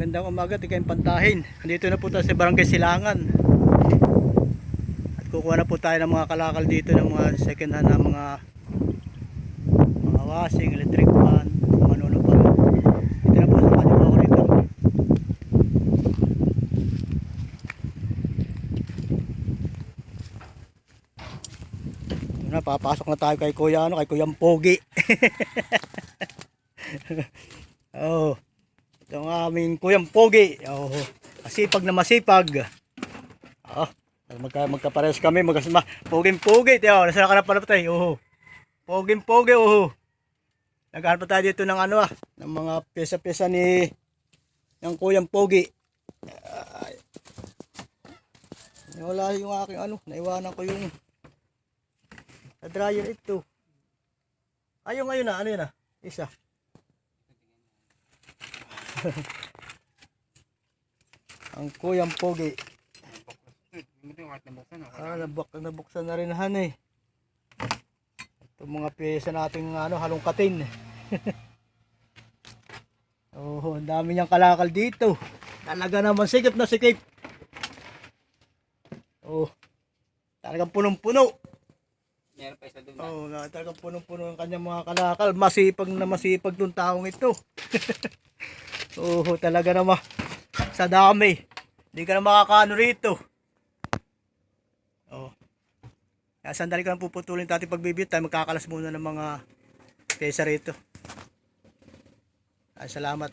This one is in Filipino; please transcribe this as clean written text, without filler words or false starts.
Magandang umaga, tigayong pantahin. Dito na po tayo sa Barangay Silangan. At kukuha na po tayo ng mga kalakal dito ng mga second hand na mga washing, electric fan, kung ano pa. Dito na po sa kanyo po ako rito. Papasok na tayo kay Kuya kay Kuyang Pogi. Oh. Ito ang aming Kuyang Pogi. Oh, masipag na masipag. Oh, magkapares kami, poging-pogi. Tiyo, nasa nakarapan pa tayo. Oh. Poging-pogi, oh. Naghanap pa tayo dito ng ng mga pyesa-pyesa ng Kuyang Pogi. Wala yung aking naiwanan ko yung dryer ito. Ayun ngayon na, yun na? Isa. Ang Kuyang Pogi. Nabuksan na rin Ito mga pyesa nating halongkatin. Oh, ang dami niyang kalakal dito. Talaga naman sikip na sikip. Oh. Talagang punong-puno. Oh, talagang punong-puno ang kanyang mga kalakal. Masipag na masipag tong taong ito. Oh, talaga naman sa dami. Hindi ka na makakaano rito. Oh. Kaya sandali ka lang puputulin tayo pagbibit tayo. Magkakalas muna ng mga pyesa rito. Ay, salamat.